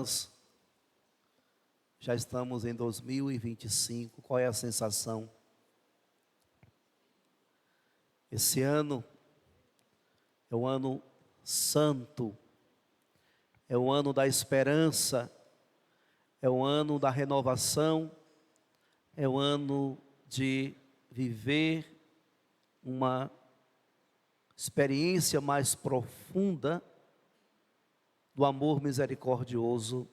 irmãs, já estamos em 2025, qual é a sensação? Esse ano é o ano santo, é o ano da esperança, é o ano da renovação, é o ano de viver uma experiência mais profunda do amor misericordioso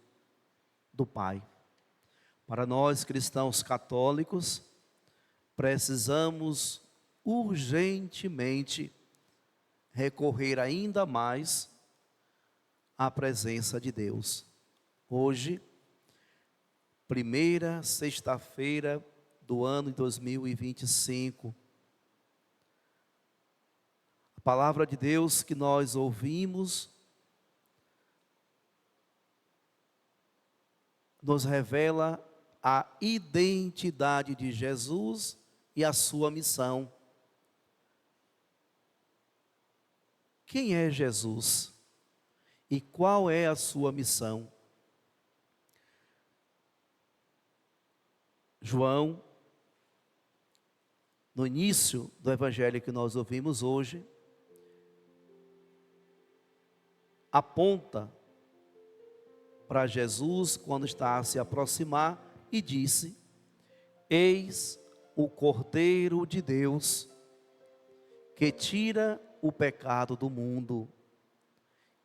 do Pai. Para nós cristãos católicos, precisamos urgentemente recorrer ainda mais à presença de Deus. Hoje, primeira sexta-feira do ano de 2025, a palavra de Deus que nós ouvimos nos revela a identidade de Jesus e a sua missão. Quem é Jesus? E qual é a sua missão? João, no início do evangelho que nós ouvimos hoje, aponta para Jesus quando está a se aproximar e disse: eis o Cordeiro de Deus que tira o pecado do mundo.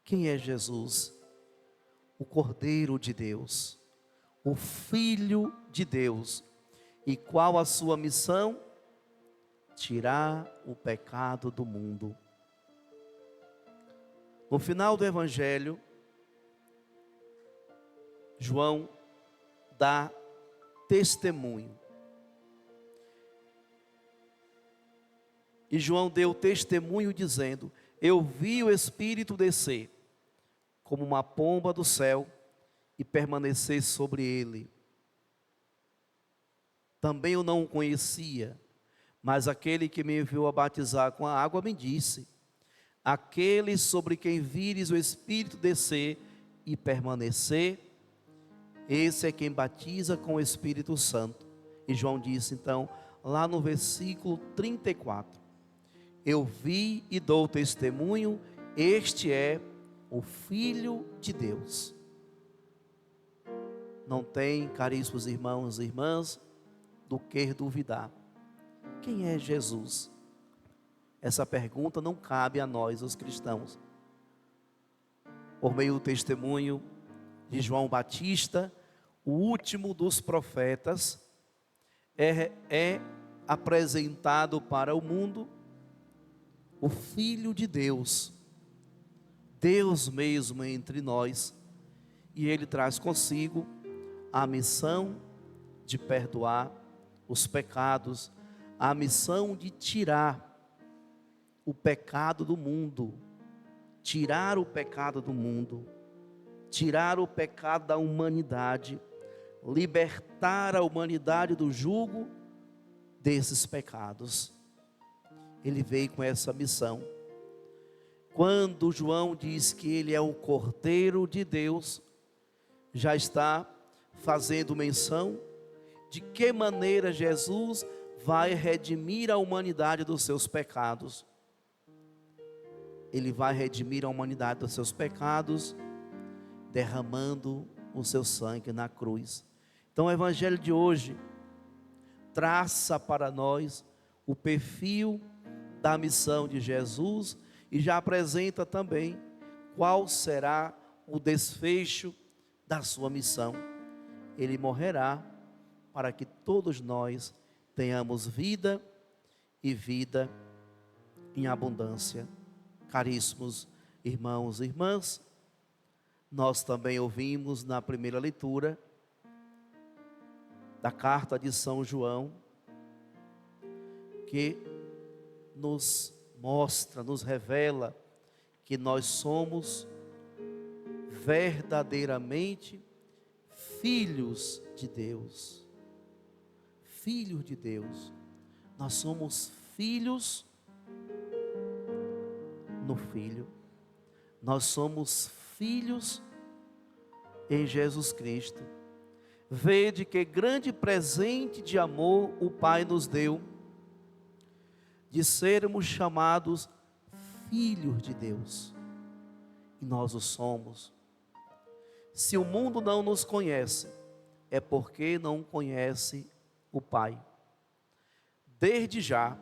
Quem é Jesus? O Cordeiro de Deus, o Filho de Deus. E qual a sua missão? Tirar o pecado do mundo. No final do evangelho, João dá testemunho. E João deu testemunho dizendo: eu vi o Espírito descer como uma pomba do céu e permanecer sobre ele. Também eu não o conhecia, mas aquele que me enviou a batizar com a água me disse: aquele sobre quem vires o Espírito descer e permanecer, esse é quem batiza com o Espírito Santo. E João disse então, lá no versículo 34, eu vi e dou testemunho, este é o Filho de Deus. Não tem, caríssimos irmãos e irmãs, do que duvidar. Quem é Jesus? Essa pergunta não cabe a nós, os cristãos. Por meio do testemunho de João Batista, o último dos profetas, é apresentado para o mundo o Filho de Deus, Deus mesmo entre nós, e ele traz consigo a missão de perdoar os pecados, a missão de tirar o pecado do mundo, tirar o pecado do mundo, tirar o pecado da humanidade, libertar a humanidade do jugo desses pecados. Ele veio com essa missão. Quando João diz que ele é o Cordeiro de Deus, já está fazendo menção de que maneira Jesus vai redimir a humanidade dos seus pecados. Ele vai redimir a humanidade dos seus pecados, derramando o seu sangue na cruz. Então o evangelho de hoje traça para nós o perfil da missão de Jesus e já apresenta também qual será o desfecho da sua missão. Ele morrerá para que todos nós tenhamos vida e vida em abundância. Caríssimos irmãos e irmãs, nós também ouvimos na primeira leitura da carta de São João, que nos mostra, nos revela que nós somos verdadeiramente filhos de Deus. Filhos de Deus. Nós somos filhos no Filho. Nós somos filhos em Jesus Cristo. Vede que grande presente de amor o Pai nos deu, de sermos chamados filhos de Deus. E nós o somos. Se o mundo não nos conhece, é porque não conhece o Pai. Desde já,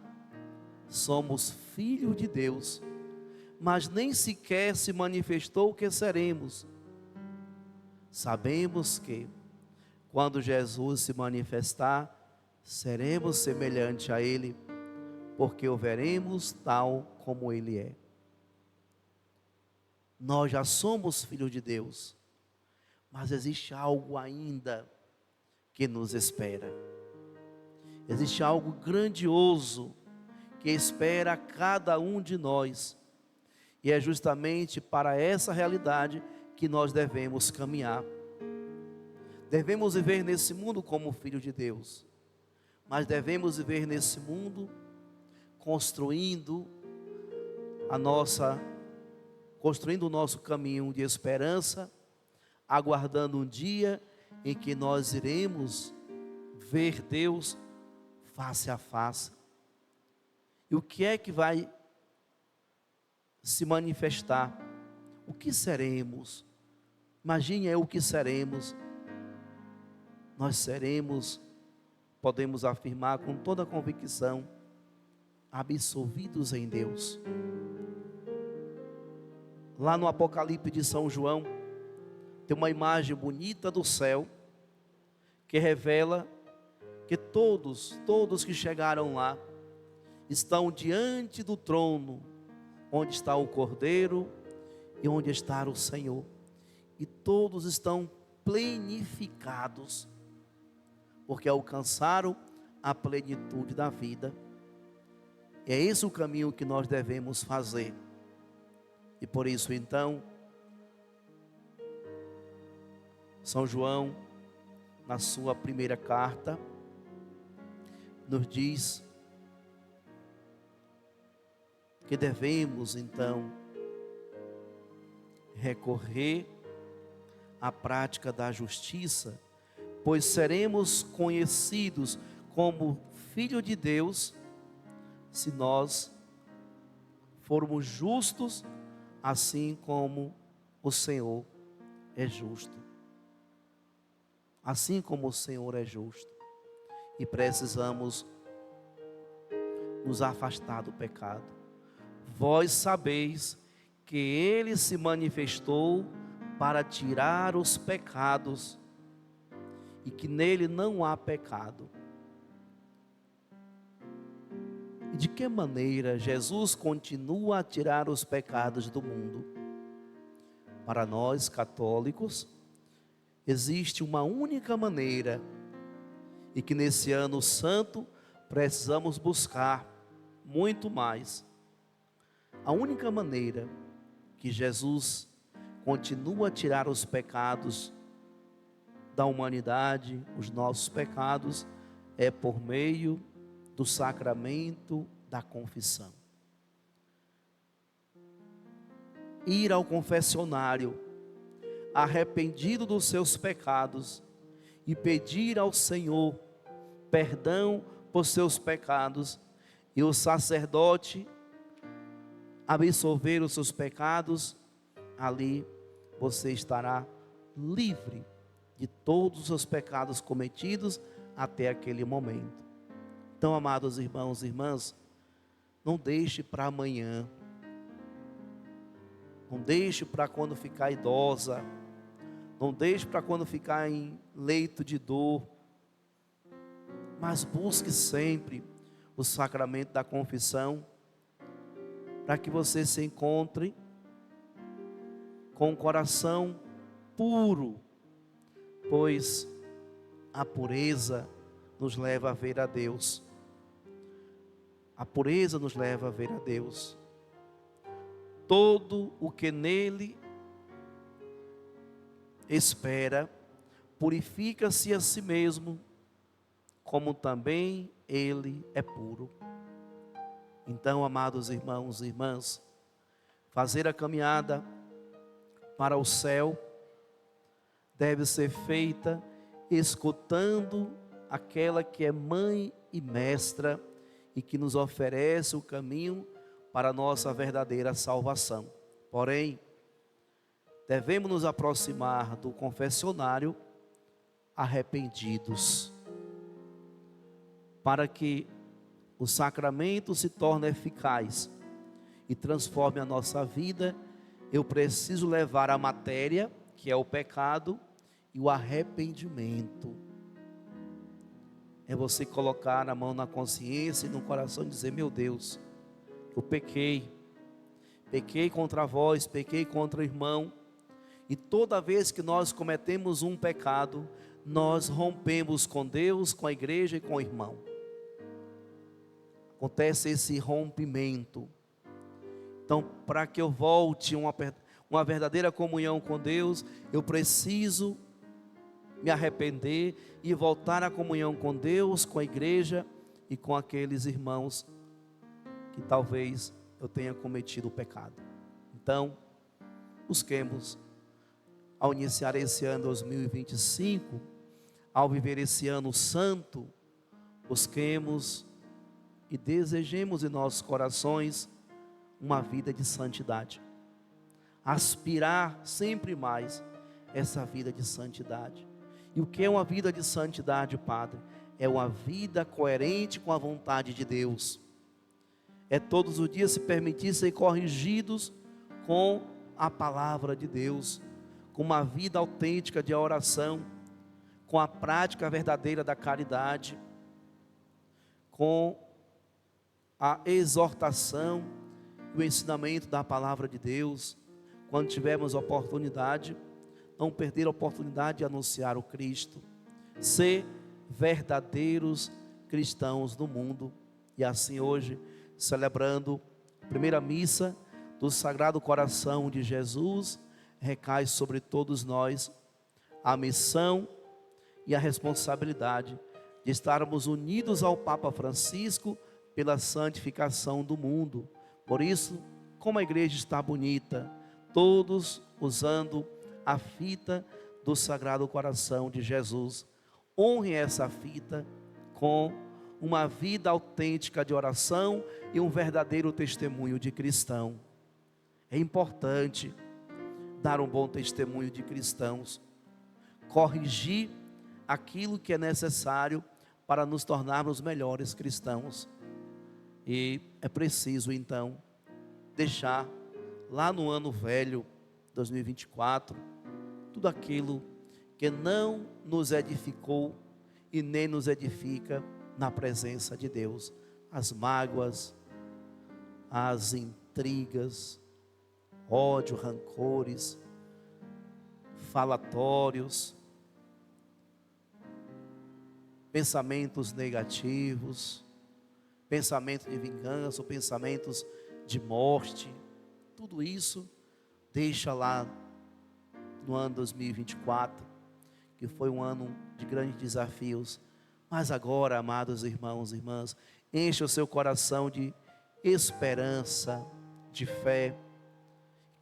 somos filhos de Deus, mas nem sequer se manifestou o que seremos. Sabemos que, quando Jesus se manifestar, seremos semelhantes a Ele, porque o veremos tal como Ele é. Nós já somos filhos de Deus, mas existe algo ainda que nos espera. Existe algo grandioso que espera cada um de nós. E é justamente para essa realidade que nós devemos caminhar. Devemos viver nesse mundo como filhos de Deus, mas devemos viver nesse mundo construindo o nosso caminho de esperança, aguardando um dia em que nós iremos ver Deus face a face. E o que é que vai se manifestar? O que seremos? Imagine o que seremos. Nós seremos, podemos afirmar com toda a convicção, absolvidos em Deus. Lá no Apocalipse de São João, tem uma imagem bonita do céu, que revela que todos que chegaram lá, estão diante do trono, onde está o Cordeiro e onde está o Senhor. E todos estão plenificados, porque alcançaram a plenitude da vida. E é esse o caminho que nós devemos fazer. E por isso então, São João, na sua primeira carta, nos diz que devemos então recorrer à prática da justiça, pois seremos conhecidos como filhos de Deus se nós formos justos, assim como o Senhor é justo. Assim como o Senhor é justo. E precisamos nos afastar do pecado. Vós sabeis que Ele se manifestou para tirar os pecados, e que nele não há pecado. E de que maneira Jesus continua a tirar os pecados do mundo? Para nós católicos, existe uma única maneira, e que nesse ano santo precisamos buscar muito mais. A única maneira que Jesus continua a tirar os pecados da humanidade, os nossos pecados, é por meio do sacramento da confissão. Ir ao confessionário, arrependido dos seus pecados, e pedir ao Senhor perdão por seus pecados, e o sacerdote absolver os seus pecados, ali você estará livre de todos os seus pecados cometidos até aquele momento. Então, amados irmãos e irmãs, não deixe para amanhã, não deixe para quando ficar idosa, não deixe para quando ficar em leito de dor, mas busque sempre o sacramento da confissão, para que você se encontre com o coração puro, pois a pureza nos leva a ver a Deus. A pureza nos leva a ver a Deus. Todo o que nele espera, purifica-se a si mesmo, como também ele é puro. Então, amados irmãos e irmãs, fazer a caminhada para o céu deve ser feita escutando aquela que é mãe e mestra e que nos oferece o caminho para a nossa verdadeira salvação. Porém, devemos nos aproximar do confessionário arrependidos, para que o sacramento se torne eficaz e transforme a nossa vida. Eu preciso levar a matéria, que é o pecado, e o arrependimento. É você colocar a mão na consciência e no coração e dizer: meu Deus, eu pequei contra vós, pequei contra o irmão. E toda vez que nós cometemos um pecado, nós rompemos com Deus, com a igreja e com o irmão. Acontece esse rompimento. Então, para que eu volte uma verdadeira comunhão com Deus, eu preciso me arrepender e voltar à comunhão com Deus, com a igreja e com aqueles irmãos que talvez eu tenha cometido o pecado. Então, busquemos, ao iniciar esse ano 2025, ao viver esse ano santo, busquemos e desejemos em nossos corações uma vida de santidade. Aspirar sempre mais essa vida de santidade. E o que é uma vida de santidade, Padre? É uma vida coerente com a vontade de Deus. É todos os dias se permitir ser corrigidos com a palavra de Deus, com uma vida autêntica de oração, com a prática verdadeira da caridade, com a exortação e o ensinamento da palavra de Deus. Quando tivermos oportunidade, não perder a oportunidade de anunciar o Cristo, ser verdadeiros cristãos no mundo. E assim hoje, celebrando a primeira missa do Sagrado Coração de Jesus, recai sobre todos nós a missão e a responsabilidade de estarmos unidos ao Papa Francisco pela santificação do mundo. Por isso, como a igreja está bonita, todos usando a fita do Sagrado Coração de Jesus. Honre essa fita com uma vida autêntica de oração e um verdadeiro testemunho de cristão. É importante dar um bom testemunho de cristãos, corrigir aquilo que é necessário para nos tornarmos melhores cristãos. E é preciso então deixar lá no ano velho 2024 tudo aquilo que não nos edificou e nem nos edifica na presença de Deus. As mágoas, as intrigas, ódio, rancores, falatórios, pensamentos negativos, pensamento de vingança, ou pensamentos de morte. Tudo isso deixa lá no ano 2024, que foi um ano de grandes desafios. Mas agora, amados irmãos e irmãs, encha o seu coração de esperança, de fé.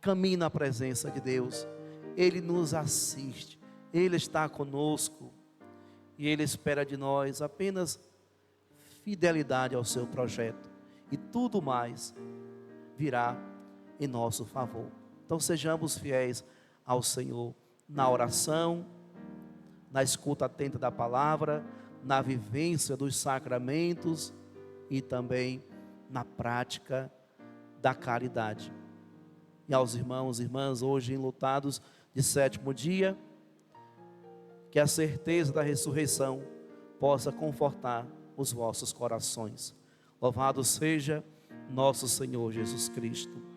Caminhe na presença de Deus. Ele nos assiste, Ele está conosco e Ele espera de nós apenas fidelidade ao seu projeto, e tudo mais virá em nosso favor. Então sejamos fiéis ao Senhor na oração, na escuta atenta da palavra, na vivência dos sacramentos e também na prática da caridade. E aos irmãos e irmãs hoje enlutados de 7º dia, que a certeza da ressurreição possa confortar os vossos corações. Louvado seja nosso Senhor Jesus Cristo.